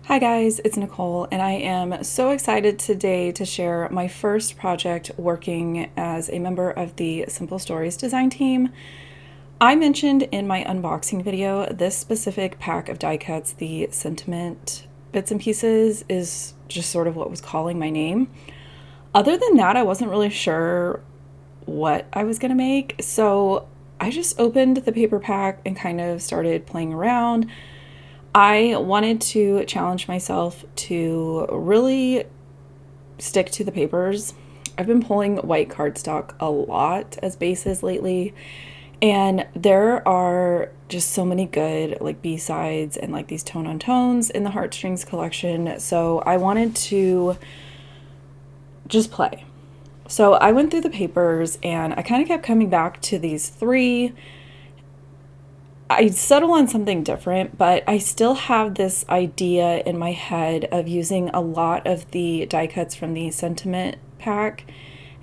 Hi guys, it's Nicole, and I am so excited today to share my first project working as a member of the Simple Stories design team. I mentioned in my unboxing video this specific pack of die cuts, the sentiment bits and pieces, is just sort of what was calling my name. Other than that, I wasn't really sure what I was gonna make, so I just opened the paper pack and kind of started playing around. I wanted to challenge myself to really stick to the papers. I've been pulling white cardstock a lot as bases lately, and there are just so many good like B-sides and like these tone on tones in the Heartstrings collection. So I wanted to just play. So I went through the papers and I kind of kept coming back to these three. I'd settle on something different, but I still have this idea in my head of using a lot of the die cuts from the sentiment pack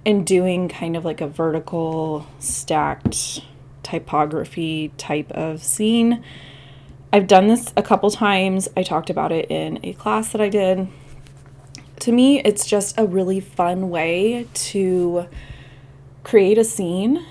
and doing kind of like a vertical stacked typography type of scene. I've done this a couple times. I talked about it in a class that I did. To me, it's just a really fun way to create a scene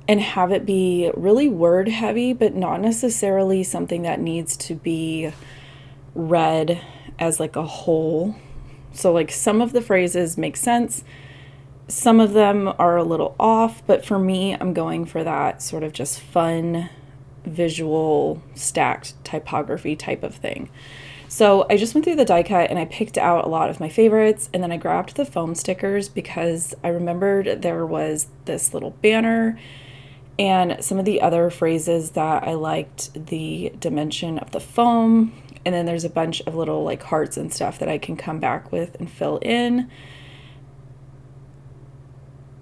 and have it be really word heavy, but not necessarily something that needs to be read as like a whole. So like some of the phrases make sense, some of them are a little off, but for me, I'm going for that sort of just fun visual stacked typography type of thing. So I just went through the die cut and I picked out a lot of my favorites, and then I grabbed the foam stickers because I remembered there was this little banner and some of the other phrases that I liked the dimension of the foam. And then there's a bunch of little like hearts and stuff that I can come back with and fill in.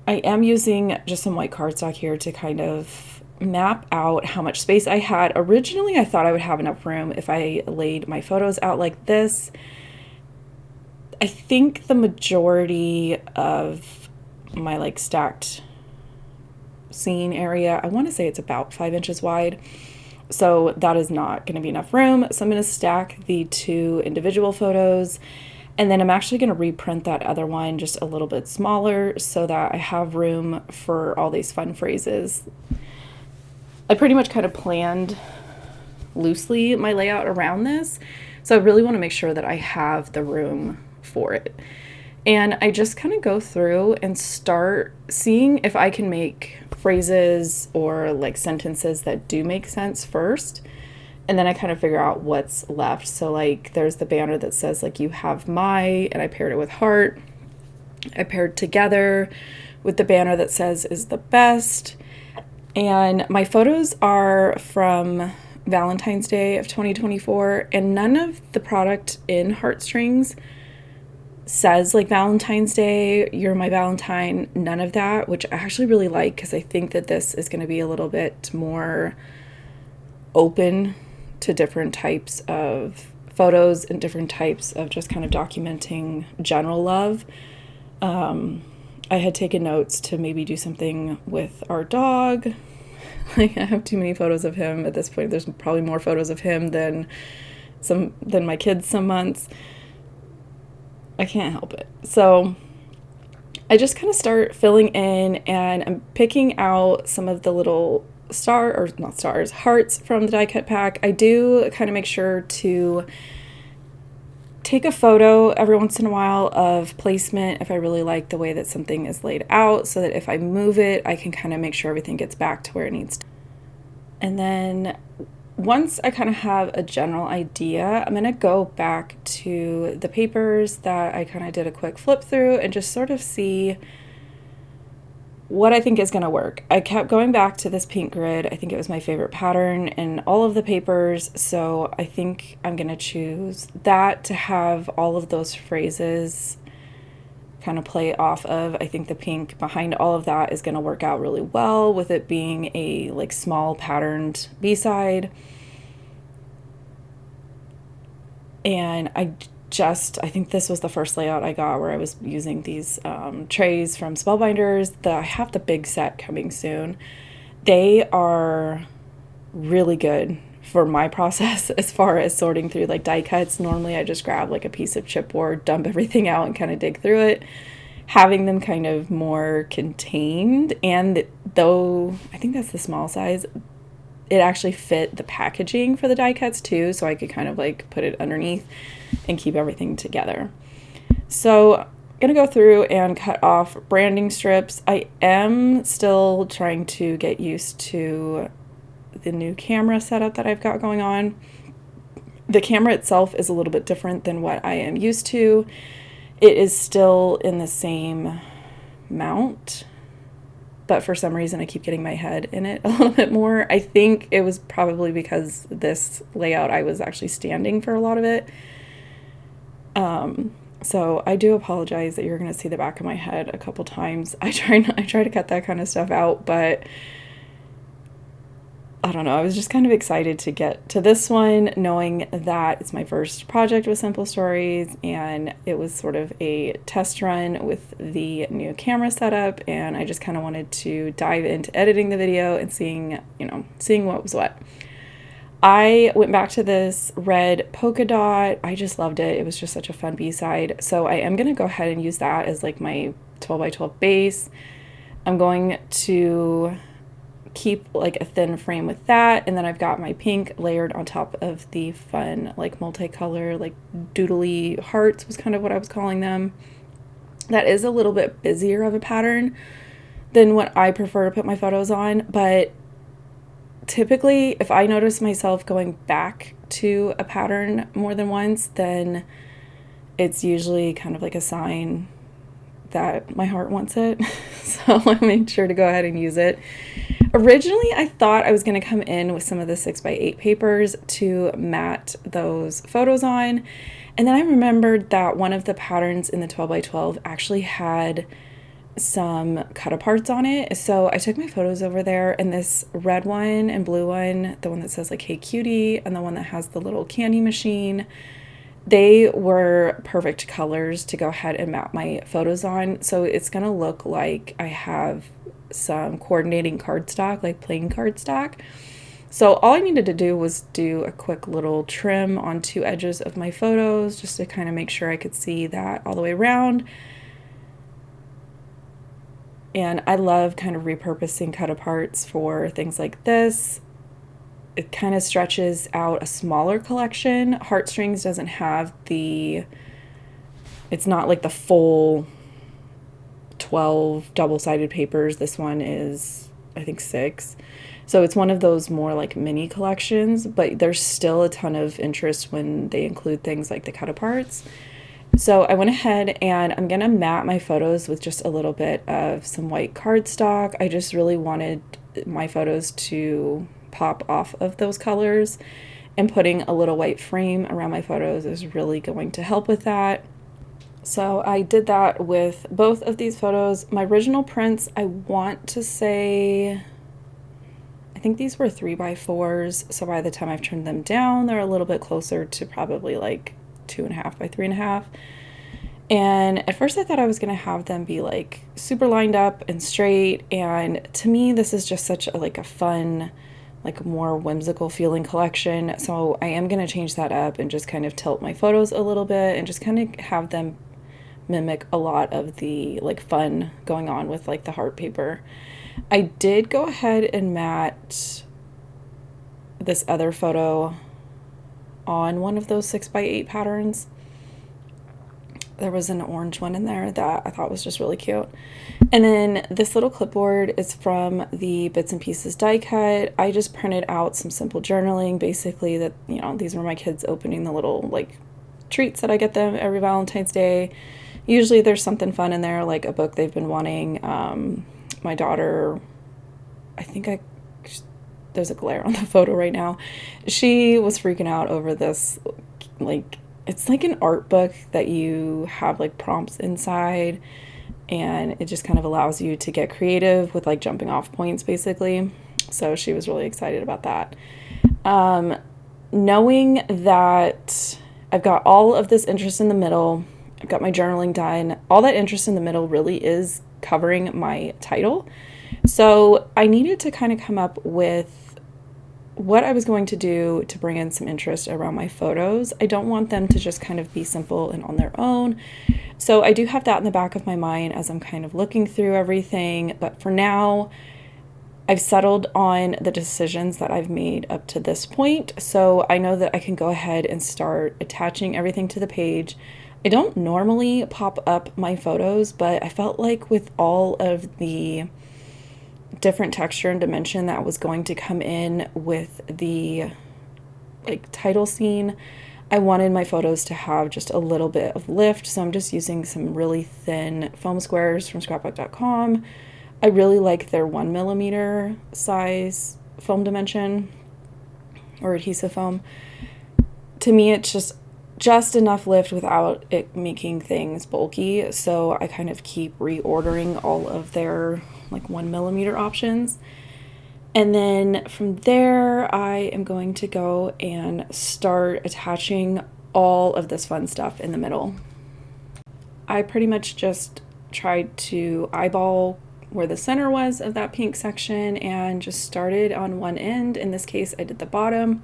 I am using just some white cardstock here to kind of map out how much space I had. Originally, I thought I would have enough room if I laid my photos out like this. I think the majority of my like stacked scene area, I want to say it's about 5 inches wide, so that is not going to be enough room. So I'm going to stack the two individual photos, and then I'm actually going to reprint that other one just a little bit smaller so that I have room for all these fun phrases. I pretty much kind of planned loosely my layout around this, so I really want to make sure that I have the room for it. And I just kind of go through and start seeing if I can make phrases or like sentences that do make sense first. And then I kind of figure out what's left. So like there's the banner that says like you have my, and I paired it with heart. I paired together with the banner that says is the best. And my photos are from Valentine's Day of 2024, and none of the product in Heartstrings says like Valentine's Day, you're my Valentine, none of that, which I actually really like because I think that this is going to be a little bit more open to different types of photos and different types of just kind of documenting general love. I had taken notes to maybe do something with our dog. Like I have too many photos of him at this point. There's probably more photos of him than my kids some months. I can't help it. So I just kind of start filling in, and I'm picking out some of the little hearts from the die cut pack. I do kind of make sure to take a photo every once in a while of placement if I really like the way that something is laid out, so that if I move it, I can kind of make sure everything gets back to where it needs to. And then once I kind of have a general idea, I'm going to go back to the papers that I kind of did a quick flip through and just sort of see what I think is going to work. I kept going back to this pink grid. I think it was my favorite pattern in all of the papers, so I think I'm going to choose that to have all of those phrases kind of play off of. I think the pink behind all of that is going to work out really well with it being a like small patterned B-side. And I think this was the first layout I got where I was using these trays from Spellbinders. I have the big set coming soon. They are really good for my process as far as sorting through like die cuts. Normally I just grab like a piece of chipboard, dump everything out, and kind of dig through it. Having them kind of more contained, and though I think that's the small size, it actually fit the packaging for the die cuts too, so I could kind of like put it underneath and keep everything together. So I'm gonna go through and cut off branding strips. I am still trying to get used to the new camera setup that I've got going on. The camera itself is a little bit different than what I am used to. It is still in the same mount, but for some reason I keep getting my head in it a little bit more. I think it was probably because this layout I was actually standing for a lot of it. So I do apologize that you're going to see the back of my head a couple times. I try to cut that kind of stuff out, but I don't know. I was just kind of excited to get to this one, knowing that it's my first project with Simple Stories, and it was sort of a test run with the new camera setup, and I just kind of wanted to dive into editing the video and seeing what was what. I went back to this red polka dot. I just loved it. It was just such a fun B-side. So I am going to go ahead and use that as like my 12 by 12 base. I'm going to keep like a thin frame with that, and then I've got my pink layered on top of the fun like multicolor like doodly hearts was kind of what I was calling them. That is a little bit busier of a pattern than what I prefer to put my photos on, but typically if I notice myself going back to a pattern more than once, then it's usually kind of like a sign that my heart wants it. So I made sure to go ahead and use it. Originally, I thought I was going to come in with some of the 6x8 papers to mat those photos on. And then I remembered that one of the patterns in the 12x12 actually had some cut aparts on it. So I took my photos over there, and this red one and blue one, the one that says like, "Hey cutie," and the one that has the little candy machine, they were perfect colors to go ahead and map my photos on. So it's going to look like I have some coordinating cardstock, like plain cardstock. So all I needed to do was do a quick little trim on two edges of my photos just to kind of make sure I could see that all the way around. And I love kind of repurposing cut aparts for things like this. It kind of stretches out a smaller collection. Heartstrings doesn't have it's not like the full 12 double-sided papers. This one is, I think, 6. So it's one of those more like mini collections, but there's still a ton of interest when they include things like the cut aparts. So I went ahead and I'm gonna mat my photos with just a little bit of some white cardstock. I just really wanted my photos to pop off of those colors, and putting a little white frame around my photos is really going to help with that. So I did that with both of these photos. My original prints, I want to say, I think these were 3x4s. So by the time I've trimmed them down, they're a little bit closer to probably like 2.5 by 3.5. And at first I thought I was going to have them be like super lined up and straight. And to me, this is just such a fun, like more whimsical feeling collection. So I am going to change that up and just kind of tilt my photos a little bit and just kind of have them mimic a lot of the like fun going on with like the heart paper. I did go ahead and mat this other photo on one of those 6x8 patterns. There was an orange one in there that I thought was just really cute. And then this little clipboard is from the Bits and Pieces die cut. I just printed out some simple journaling, basically that, these were my kids opening the little like treats that I get them every Valentine's Day. Usually there's something fun in there, like a book they've been wanting. My daughter, there's a glare on the photo right now. She was freaking out over this, like, it's like an art book that you have like prompts inside, and it just kind of allows you to get creative with like jumping off points basically. So she was really excited about that. Knowing that I've got all of this interest in the middle, I've got my journaling done, all that interest in the middle really is covering my title. So I needed to kind of come up with what I was going to do to bring in some interest around my photos. I don't want them to just kind of be simple and on their own. So I do have that in the back of my mind as I'm kind of looking through everything. But for now, I've settled on the decisions that I've made up to this point. So I know that I can go ahead and start attaching everything to the page. I don't normally pop up my photos, but I felt like with all of the different texture and dimension that was going to come in with the like title scene, I wanted my photos to have just a little bit of lift. So I'm just using some really thin foam squares from scrapbook.com. I really like their 1mm size foam dimension or adhesive foam. To me, it's just enough lift without it making things bulky. So I kind of keep reordering all of their like 1mm options. And then from there, I am going to go and start attaching all of this fun stuff in the middle. I pretty much just tried to eyeball where the center was of that pink section and just started on one end. In this case, I did the bottom.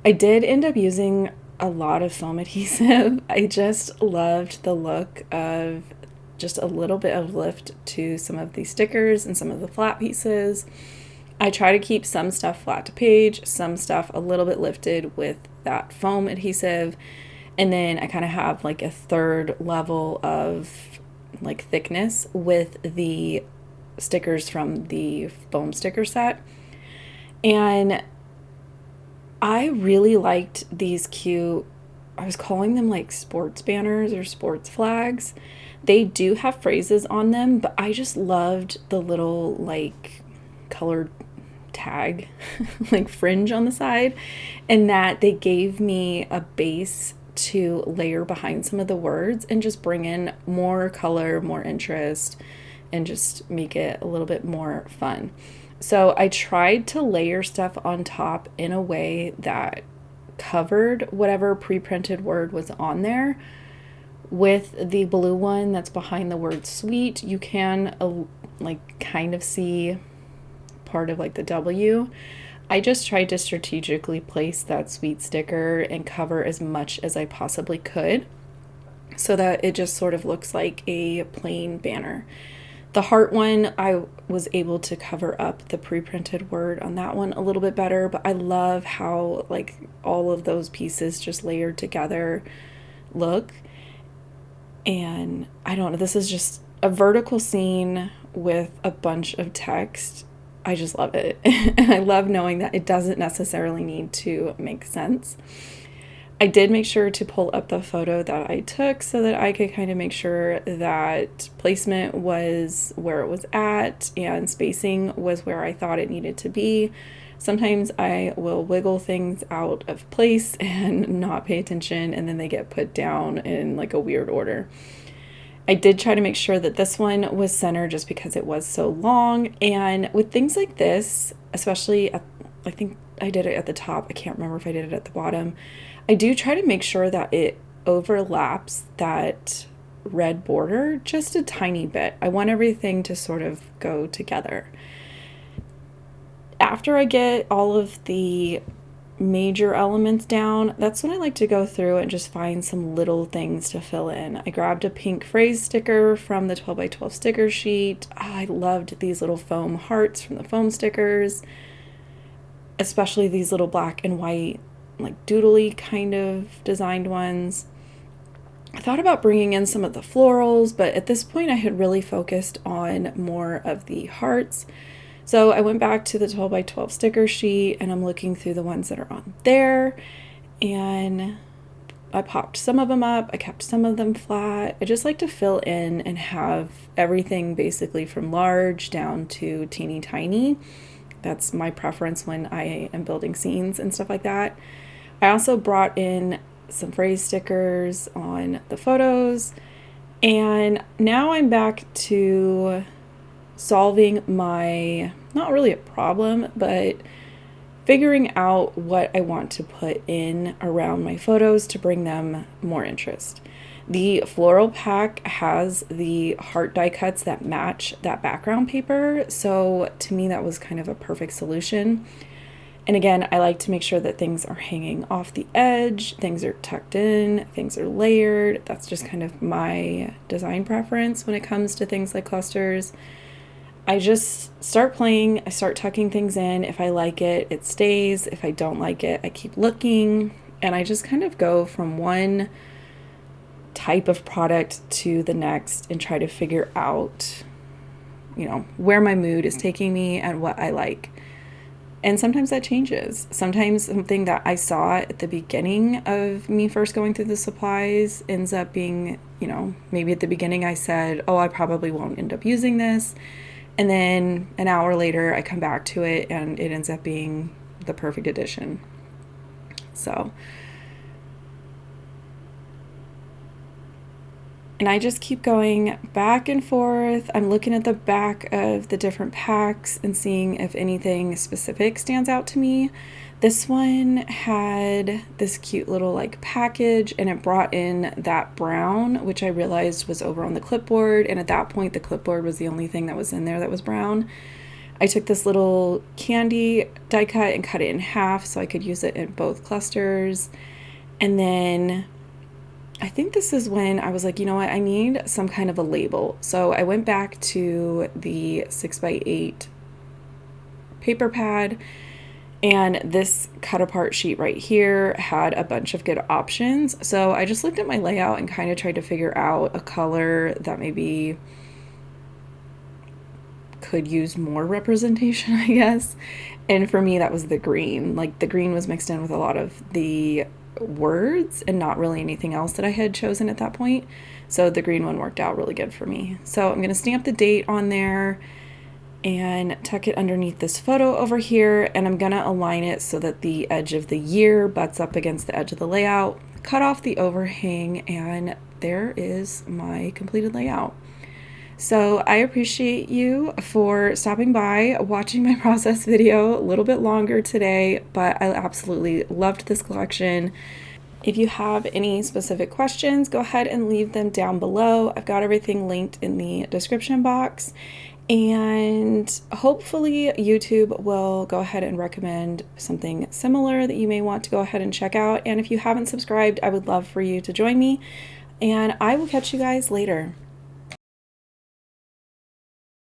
I did end up using a lot of foam adhesive. I just loved the look of just a little bit of lift to some of these stickers and some of the flat pieces. I try to keep some stuff flat to page, some stuff a little bit lifted with that foam adhesive, and then I kind of have like a third level of like thickness with the stickers from the foam sticker set. And I really liked these cute, I was calling them like sports banners or sports flags. They do have phrases on them, but I just loved the little like colored tag like fringe on the side, and that they gave me a base to layer behind some of the words and just bring in more color, more interest, and just make it a little bit more fun. So I tried to layer stuff on top in a way that covered whatever pre-printed word was on there. With the blue one that's behind the word sweet, you can like kind of see part of like the W. I just tried to strategically place that sweet sticker and cover as much as I possibly could so that it just sort of looks like a plain banner. The heart one, I was able to cover up the pre-printed word on that one a little bit better, but I love how like all of those pieces just layered together look. And I don't know, this is just a vertical scene with a bunch of text. I just love it. And I love knowing that it doesn't necessarily need to make sense. I did make sure to pull up the photo that I took so that I could kind of make sure that placement was where it was at and spacing was where I thought it needed to be. Sometimes I will wiggle things out of place and not pay attention, and then they get put down in like a weird order. I did try to make sure that this one was centered just because it was so long. And with things like this, especially I think I did it at the top. I can't remember if I did it at the bottom. I do try to make sure that it overlaps that red border just a tiny bit. I want everything to sort of go together. After I get all of the major elements down, that's when I like to go through and just find some little things to fill in. I grabbed a pink phrase sticker from the 12x12 sticker sheet. I loved these little foam hearts from the foam stickers, especially these little black and white like doodly kind of designed ones. I thought about bringing in some of the florals, but at this point I had really focused on more of the hearts. So I went back to the 12x12 sticker sheet and I'm looking through the ones that are on there, and I popped some of them up. I kept some of them flat. I just like to fill in and have everything basically from large down to teeny tiny. That's my preference when I am building scenes and stuff like that. I also brought in some phrase stickers on the photos, and now I'm back to solving my, not really a problem, but figuring out what I want to put in around my photos to bring them more interest. The floral pack has the heart die cuts that match that background paper, so to me that was kind of a perfect solution. And again, I like to make sure that things are hanging off the edge, things are tucked in, things are layered. That's just kind of my design preference when it comes to things like clusters. I just start playing, I start tucking things in. If I like it, it stays. If I don't like it, I keep looking. And I just kind of go from one type of product to the next and try to figure out, where my mood is taking me and what I like. And sometimes that changes. Sometimes something that I saw at the beginning of me first going through the supplies ends up being, maybe at the beginning I said, oh, I probably won't end up using this. And then an hour later, I come back to it and it ends up being the perfect addition. So, and I just keep going back and forth. I'm looking at the back of the different packs and seeing if anything specific stands out to me. This one had this cute little like package and it brought in that brown, which I realized was over on the clipboard. And at that point, the clipboard was the only thing that was in there that was brown. I took this little candy die cut and cut it in half so I could use it in both clusters. And then I think this is when I was like, you know what, I need some kind of a label. So I went back to the 6x8 paper pad, and this cut apart sheet right here had a bunch of good options. So I just looked at my layout and kind of tried to figure out a color that maybe could use more representation, I guess. And for me, that was the green. Like the green was mixed in with a lot of the words and not really anything else that I had chosen at that point. So the green one worked out really good for me. So I'm going to stamp the date on there and tuck it underneath this photo over here. And I'm going to align it so that the edge of the year butts up against the edge of the layout, cut off the overhang, and there is my completed layout. So I appreciate you for stopping by, watching my process video. A little bit longer today, but I absolutely loved this collection. If you have any specific questions, go ahead and leave them down below. I've got everything linked in the description box. And hopefully YouTube will go ahead and recommend something similar that you may want to go ahead and check out. And if you haven't subscribed, I would love for you to join me. And I will catch you guys later.